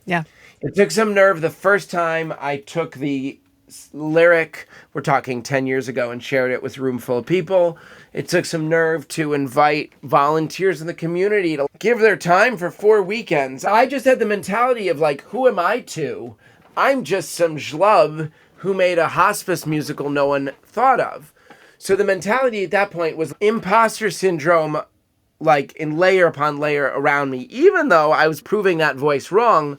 yeah, It took some nerve the first time I took the lyric, we're talking 10 years ago, and shared it with a room full of people. It took some nerve to invite volunteers in the community to give their time for 4 weekends. I just had the mentality of like, who am I to? I'm just some schlub who made a hospice musical no one thought of. So the mentality at that point was imposter syndrome, like in layer upon layer around me, even though I was proving that voice wrong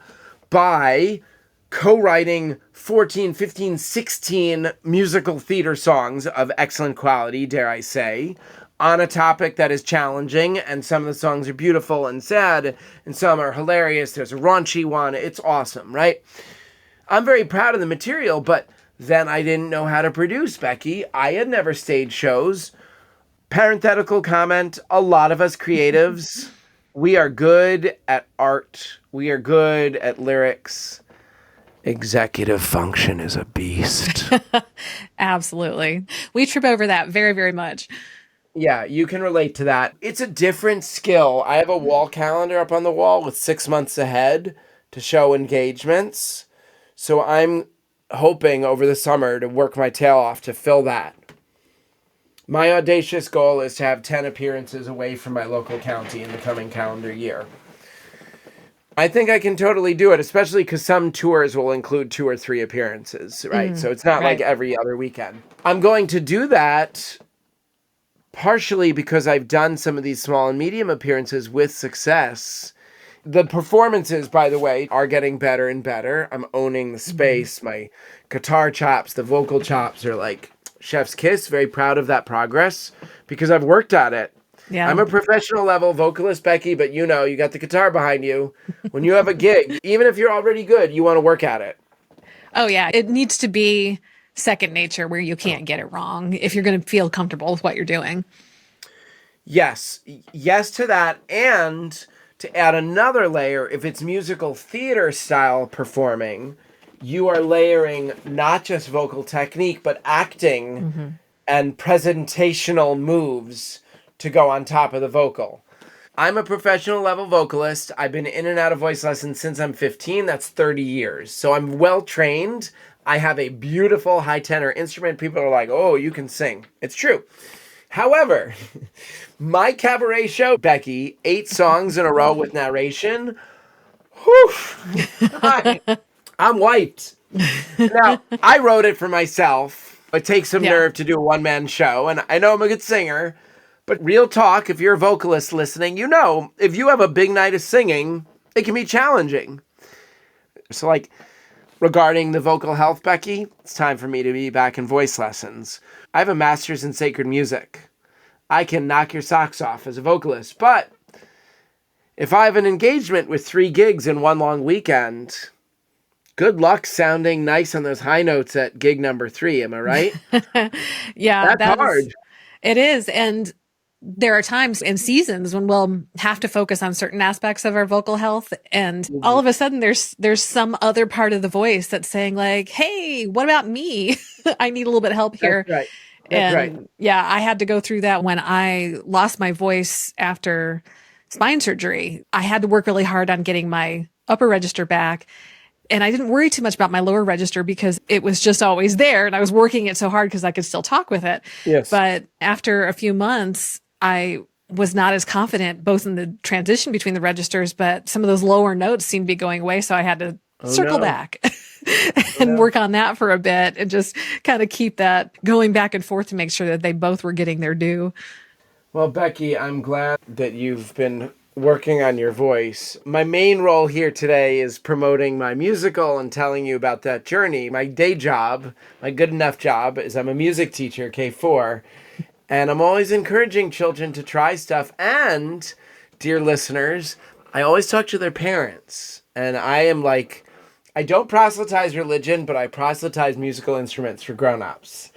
by co-writing 14, 15, 16 musical theater songs of excellent quality, dare I say, on a topic that is challenging, and some of the songs are beautiful and sad, and some are hilarious. There's a raunchy one. It's awesome, right? I'm very proud of the material, but then I didn't know how to produce, Becky. I had never staged shows. Parenthetical comment, a lot of us creatives, we are good at art. We are good at lyrics. Executive function is a beast. absolutely. We trip over that very, very much. Yeah, you can relate to that. It's a different skill. I have a wall calendar up on the wall with 6 months ahead to show engagements. So I'm hoping over the summer to work my tail off to fill that. My audacious goal is to have 10 appearances away from my local county in the coming calendar year. I think I can totally do it, especially because some tours will include 2 or 3 appearances, right? So it's not like Right. every other weekend. I'm going to do that partially because I've done some of these small and medium appearances with success. The performances, by the way, are getting better and better. I'm owning the space. My guitar chops, the vocal chops are like chef's kiss. Very proud of that progress because I've worked at it. Yeah. I'm a professional level vocalist, Becky, but you know, you got the guitar behind you. When you have a gig, even if you're already good, you want to work at it. Oh, yeah. It needs to be second nature where you can't get it wrong if you're going to feel comfortable with what you're doing. Yes. Yes to that. And to add another layer, if it's musical theater style performing, you are layering not just vocal technique, but acting and presentational moves to go on top of the vocal. I'm a professional level vocalist. I've been in and out of voice lessons since I'm 15. That's 30 years. So I'm well trained. I have a beautiful high tenor instrument. People are like, oh, you can sing. It's true. However, my cabaret show, Becky, 8 songs in a row with narration. Whew, I'm wiped. Now, I wrote it for myself. It takes some nerve to do a one-man show, and I know I'm a good singer, but real talk, if you're a vocalist listening, you know, if you have a big night of singing, it can be challenging. So, like, regarding the vocal health, Becky, it's time for me to be back in voice lessons. I have a master's in sacred music. I can knock your socks off as a vocalist, but if I have an engagement with 3 gigs in one long weekend, good luck sounding nice on those high notes at gig number 3. Am I right? Yeah, That's hard. It is. And there are times in seasons when we'll have to focus on certain aspects of our vocal health. And all of a sudden there's some other part of the voice that's saying like, hey, what about me? I need a little bit of help here. That's right. That's right. Yeah, I had to go through that when I lost my voice after spine surgery. I had to work really hard on getting my upper register back. And I didn't worry too much about my lower register because it was just always there. And I was working it so hard because I could still talk with it. Yes. But after a few months, I was not as confident both in the transition between the registers, but some of those lower notes seemed to be going away. So I had to circle back and work on that for a bit and just kind of keep that going back and forth to make sure that they both were getting their due. Well, Becky, I'm glad that you've been working on your voice. My main role here today is promoting my musical and telling you about that journey. My day job, my good enough job, is I'm a music teacher, K4, and I'm always encouraging children to try stuff. And, dear listeners, I always talk to their parents. And I am like, I don't proselytize religion, but I proselytize musical instruments for grown-ups.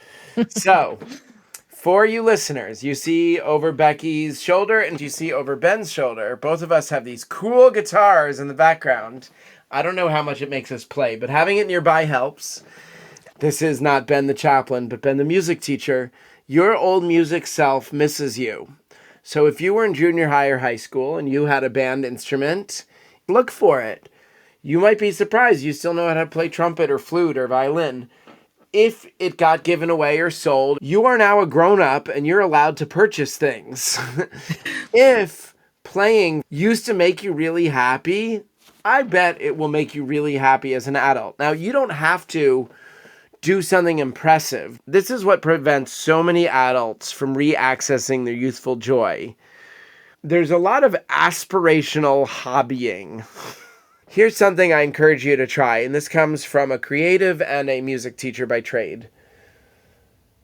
So, for you listeners, you see over Becky's shoulder and you see over Ben's shoulder, both of us have these cool guitars in the background. I don't know how much it makes us play, but having it nearby helps. This is not Ben the chaplain, but Ben the music teacher. Your old music self misses you. So if you were in junior high or high school and you had a band instrument, look for it. You might be surprised you still know how to play trumpet or flute or violin. If it got given away or sold, you are now a grown-up and you're allowed to purchase things. If playing used to make you really happy, I bet it will make you really happy as an adult. Now, you don't have to do something impressive. This is what prevents so many adults from re-accessing their youthful joy. There's a lot of aspirational hobbying. Here's something I encourage you to try, and this comes from a creative and a music teacher by trade.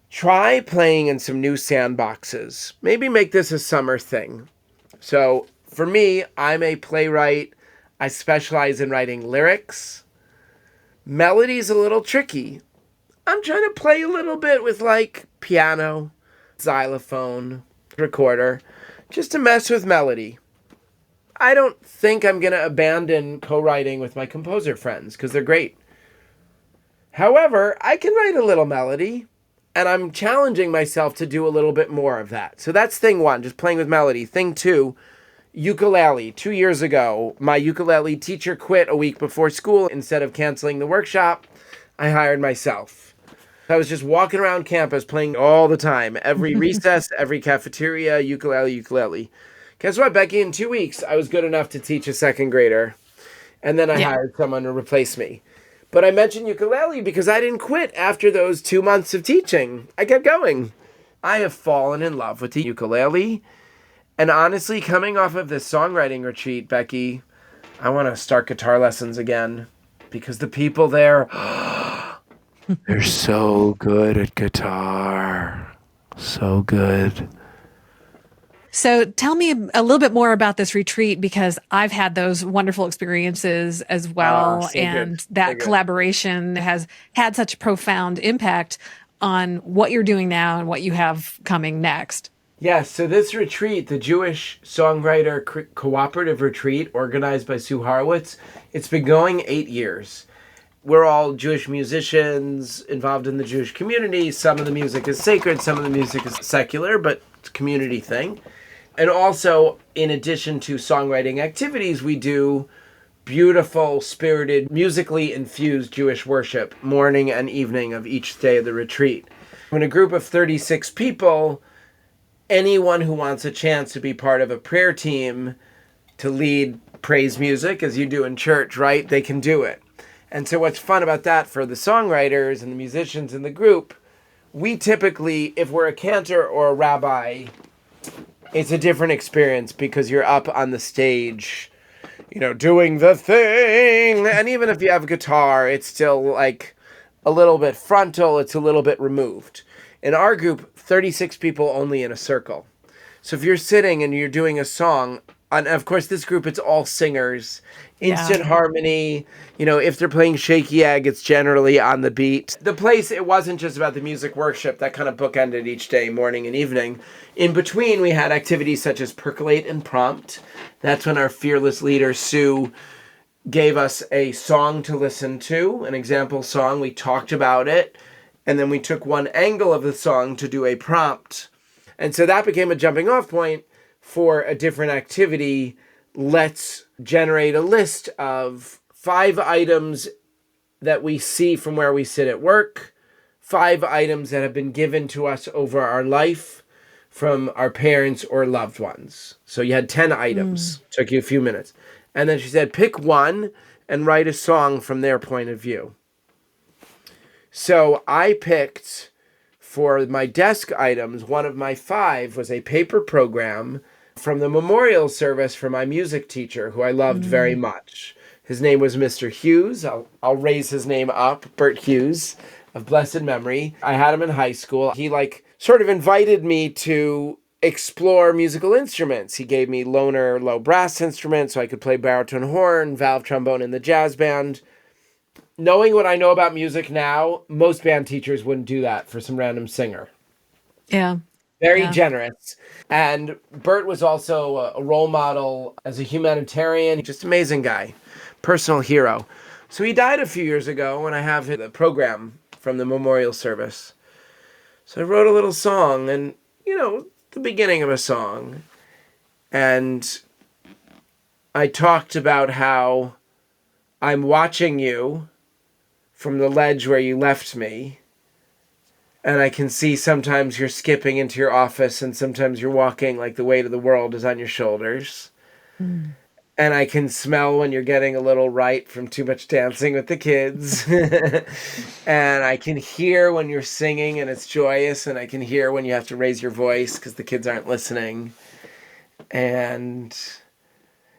Try playing in some new sandboxes. Maybe make this a summer thing. So, for me, I'm a playwright. I specialize in writing lyrics. Melody's a little tricky. I'm trying to play a little bit with, like, piano, xylophone, recorder, just to mess with melody. I don't think I'm going to abandon co-writing with my composer friends because they're great. However, I can write a little melody, and I'm challenging myself to do a little bit more of that. So that's thing 1, just playing with melody. Thing 2, ukulele. 2 years ago, my ukulele teacher quit a week before school. Instead of canceling the workshop, I hired myself. I was just walking around campus playing all the time. Every recess, every cafeteria, ukulele. Guess what, Becky? In 2 weeks, I was good enough to teach a second grader. And then I hired someone to replace me. But I mentioned ukulele because I didn't quit after those 2 months of teaching. I kept going. I have fallen in love with the ukulele. And honestly, coming off of this songwriting retreat, Becky, I want to start guitar lessons again. Because the people there, they're so good at guitar. So good. So tell me a little bit more about this retreat because I've had those wonderful experiences as well. And that collaboration has had such a profound impact on what you're doing now and what you have coming next. Yes, so this retreat, the Jewish Songwriter Cooperative Retreat, organized by Sue Horowitz, it's been going 8 years. We're all Jewish musicians involved in the Jewish community. Some of the music is sacred, some of the music is secular, but it's a community thing. And also, in addition to songwriting activities, we do beautiful, spirited, musically infused Jewish worship morning and evening of each day of the retreat. When a group of 36 people, anyone who wants a chance to be part of a prayer team to lead praise music, as you do in church, right? They can do it. And so what's fun about that for the songwriters and the musicians in the group, we typically, if we're a cantor or a rabbi, it's a different experience because you're up on the stage, doing the thing. And even if you have a guitar, it's still like a little bit frontal. It's a little bit removed. In our group, 36 people only in a circle. So if you're sitting and you're doing a song, and of course this group, it's all singers, instant harmony. If they're playing Shaky Egg, it's generally on the beat. The place, it wasn't just about the music worship that kind of bookended each day, morning and evening. In between, we had activities such as Percolate and Prompt. That's when our fearless leader, Sue, gave us a song to listen to, an example song. We talked about it, and then we took one angle of the song to do a prompt. And so that became a jumping off point for a different activity. Let's generate a list of 5 items that we see from where we sit at work, 5 items that have been given to us over our life from our parents or loved ones. So you had 10 items. Took you a few minutes. And then she said, pick one and write a song from their point of view. So I picked, for my desk items, one of my 5 was a paper program from the memorial service for my music teacher, who I loved very much. His name was Mr. Hughes. I'll raise his name up, Bert Hughes, of blessed memory. I had him in high school. He sort of invited me to explore musical instruments. He gave me loaner low brass instruments so I could play baritone horn, valve trombone in the jazz band. Knowing what I know about music now, most band teachers wouldn't do that for some random singer. Yeah. Very generous. And Bert was also a role model as a humanitarian, just amazing guy, personal hero. So he died a few years ago, and I have the program from the memorial service. So I wrote a little song, and, the beginning of a song. And I talked about how I'm watching you from the ledge where you left me. And I can see sometimes you're skipping into your office and sometimes you're walking like the weight of the world is on your shoulders. And I can smell when you're getting a little right from too much dancing with the kids. And I can hear when you're singing and it's joyous. And I can hear when you have to raise your voice because the kids aren't listening. And,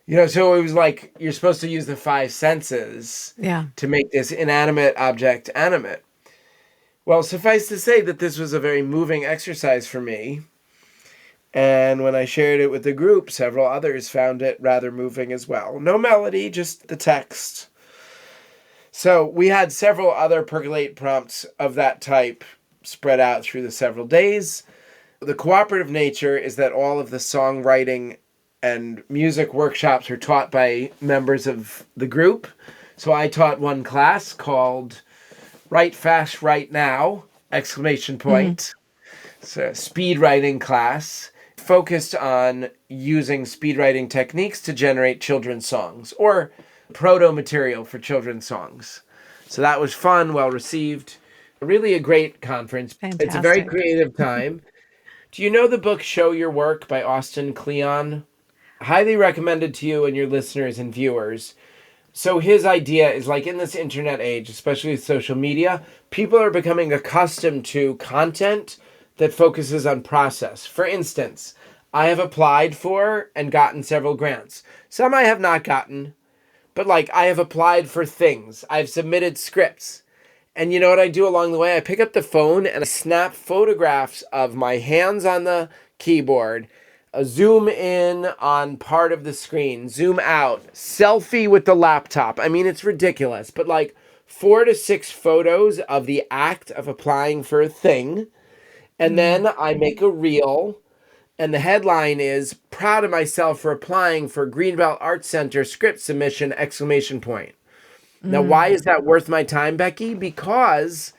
so it was like you're supposed to use the 5 senses to make this inanimate object animate. Well, suffice to say that this was a very moving exercise for me. And when I shared it with the group, several others found it rather moving as well. No melody, just the text. So we had several other percolate prompts of that type spread out through the several days. The cooperative nature is that all of the songwriting and music workshops are taught by members of the group. So I taught one class called Write Fast, Write Now, ! It's a speed writing class focused on using speed writing techniques to generate children's songs or proto-material for children's songs. So that was fun, well received. Really a great conference. Fantastic. It's a very creative time. Do you know the book Show Your Work by Austin Kleon? Highly recommended to you and your listeners and viewers. So his idea is like in this internet age, especially with social media, people are becoming accustomed to content that focuses on process. For instance, I have applied for and gotten several grants. Some I have not gotten, but I have applied for things. I've submitted scripts. And you know what I do along the way? I pick up the phone and I snap photographs of my hands on the keyboard, zoom in on part of the screen, zoom out, selfie with the laptop. I mean, it's ridiculous, but 4 to 6 photos of the act of applying for a thing. And then I make a reel, and the headline is, proud of myself for applying for Greenbelt Arts Center script submission, ! Now, why is that worth my time, Becky? Because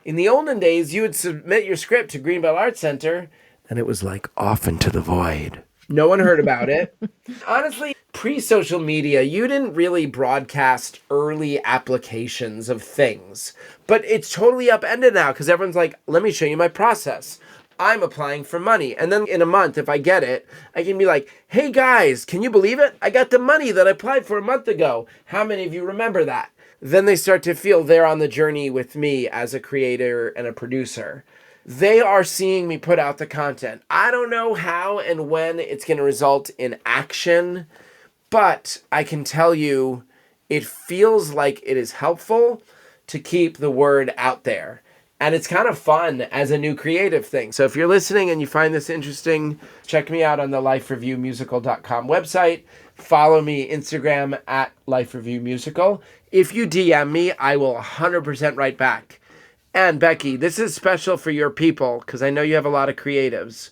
in the olden days, you would submit your script to Greenbelt Arts Center, and it was off into the void. No one heard about it. Honestly, pre-social media, you didn't really broadcast early applications of things. But it's totally upended now because everyone's like, let me show you my process. I'm applying for money. And then in a month, if I get it, I can be like, hey guys, can you believe it? I got the money that I applied for a month ago. How many of you remember that? Then they start to feel they're on the journey with me as a creator and a producer. They are seeing me put out the content. I don't know how and when it's going to result in action, but I can tell you it feels like it is helpful to keep the word out there. And it's kind of fun as a new creative thing. So if you're listening and you find this interesting, check me out on the lifereviewmusical.com website. Follow me Instagram at lifereviewmusical. If you DM me, I will 100% write back. And Becky, this is special for your people because I know you have a lot of creatives.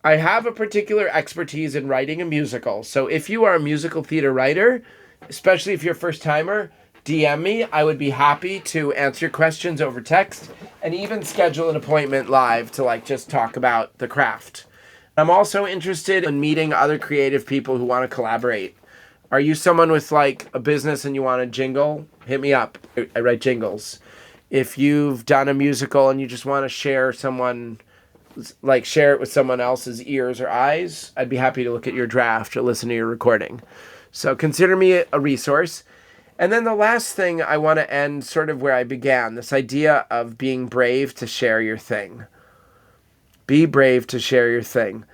I have a particular expertise in writing a musical. So if you are a musical theater writer, especially if you're a first timer, DM me. I would be happy to answer your questions over text and even schedule an appointment live to just talk about the craft. I'm also interested in meeting other creative people who want to collaborate. Are you someone with a business and you want a jingle? Hit me up. I write jingles. If you've done a musical and you just want to share it with someone else's ears or eyes, I'd be happy to look at your draft or listen to your recording. So consider me a resource. And then the last thing I want to end sort of where I began, this idea of being brave to share your thing. Be brave to share your thing.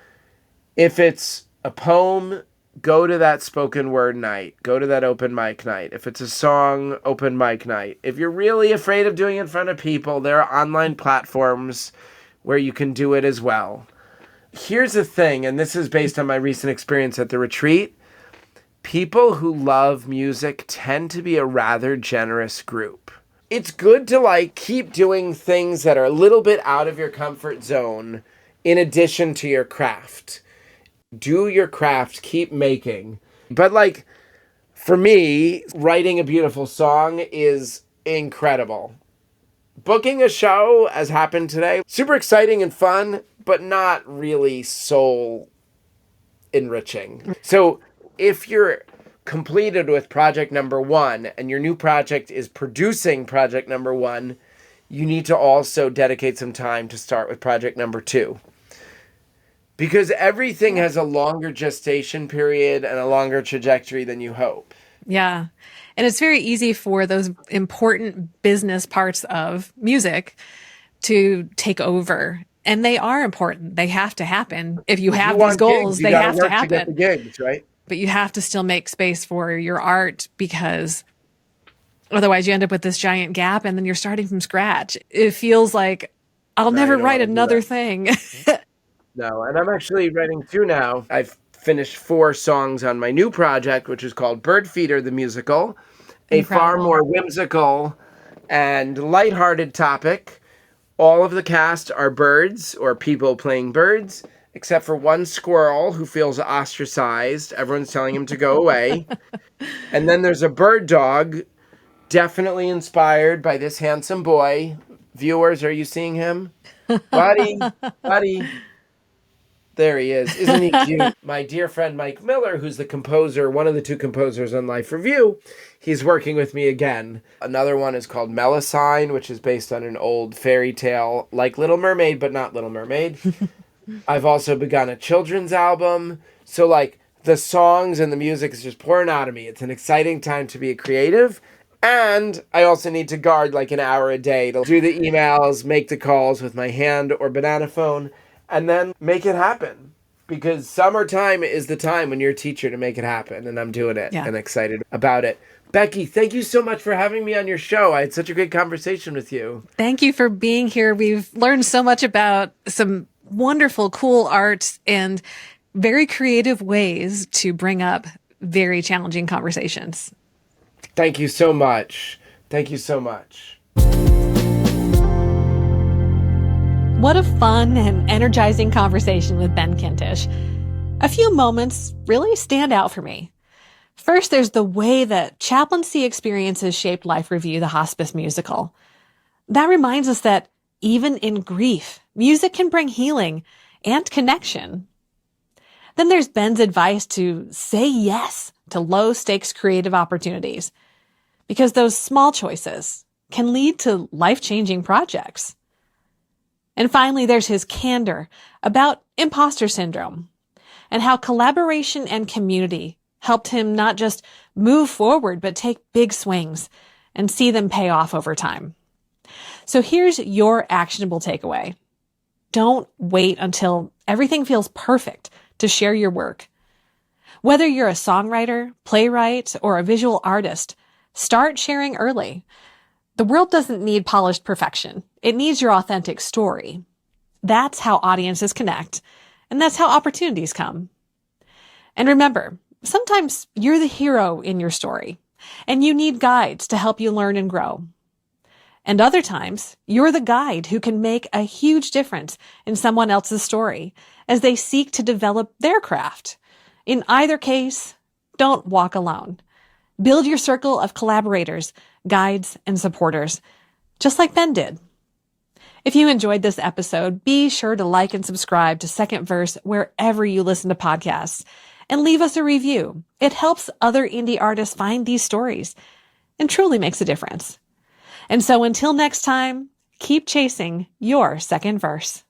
If it's a poem, go to that spoken word night. Go to that open mic night. If it's a song, open mic night. If you're really afraid of doing it in front of people, there are online platforms where you can do it as well. Here's the thing, and this is based on my recent experience at the retreat. People who love music tend to be a rather generous group. It's good to keep doing things that are a little bit out of your comfort zone in addition to your craft. Do your craft, keep making. But for me, writing a beautiful song is incredible. Booking a show, as happened today, super exciting and fun, but not really soul enriching. So if you're completed with project number 1 and your new project is producing project number 1, you need to also dedicate some time to start with project number 2. Because everything has a longer gestation period and a longer trajectory than you hope. Yeah. And it's very easy for those important business parts of music to take over. And they are important. They have to happen. If you have these goals, they have to happen. To get the gigs, right? But you have to still make space for your art because otherwise you end up with this giant gap and then you're starting from scratch. It feels like I'll never write another thing. No, and I'm actually writing 2 now. I've finished 4 songs on my new project, which is called Bird Feeder the Musical, a far more whimsical and lighthearted topic. All of the cast are birds or people playing birds, except for one squirrel who feels ostracized. Everyone's telling him to go away. And then there's a bird dog, definitely inspired by this handsome boy. Viewers, are you seeing him? Buddy. There he is. Isn't he cute? My dear friend Mike Miller, who's the composer, one of the 2 composers on Life Review, he's working with me again. Another one is called Melusine, which is based on an old fairy tale like Little Mermaid, but not Little Mermaid. I've also begun a children's album. So the songs and the music is just pouring out of me. It's an exciting time to be a creative. And I also need to guard an hour a day to do the emails, make the calls with my hand or banana phone, and then make it happen. Because summertime is the time when you're a teacher to make it happen. And I'm doing it and excited about it. Becky, thank you so much for having me on your show. I had such a great conversation with you. Thank you for being here. We've learned so much about some wonderful, cool art and very creative ways to bring up very challenging conversations. Thank you so much. Thank you so much. What a fun and energizing conversation with Ben Kintisch. A few moments really stand out for me. First, there's the way that chaplaincy experiences shaped Life Review, the Hospice Musical. That reminds us that even in grief, music can bring healing and connection. Then there's Ben's advice to say yes to low-stakes creative opportunities, because those small choices can lead to life-changing projects. And finally, there's his candor about imposter syndrome and how collaboration and community helped him not just move forward, but take big swings and see them pay off over time. So here's your actionable takeaway. Don't wait until everything feels perfect to share your work. Whether you're a songwriter, playwright, or a visual artist, start sharing early. The world doesn't need polished perfection. It needs your authentic story. That's how audiences connect, and that's how opportunities come. And remember, sometimes you're the hero in your story, and you need guides to help you learn and grow. And other times, you're the guide who can make a huge difference in someone else's story as they seek to develop their craft. In either case, don't walk alone. Build your circle of collaborators, guides, and supporters, just like Ben did. If you enjoyed this episode, be sure to like and subscribe to Second Verse wherever you listen to podcasts, and leave us a review. It helps other indie artists find these stories and truly makes a difference. And so until next time, keep chasing your second verse.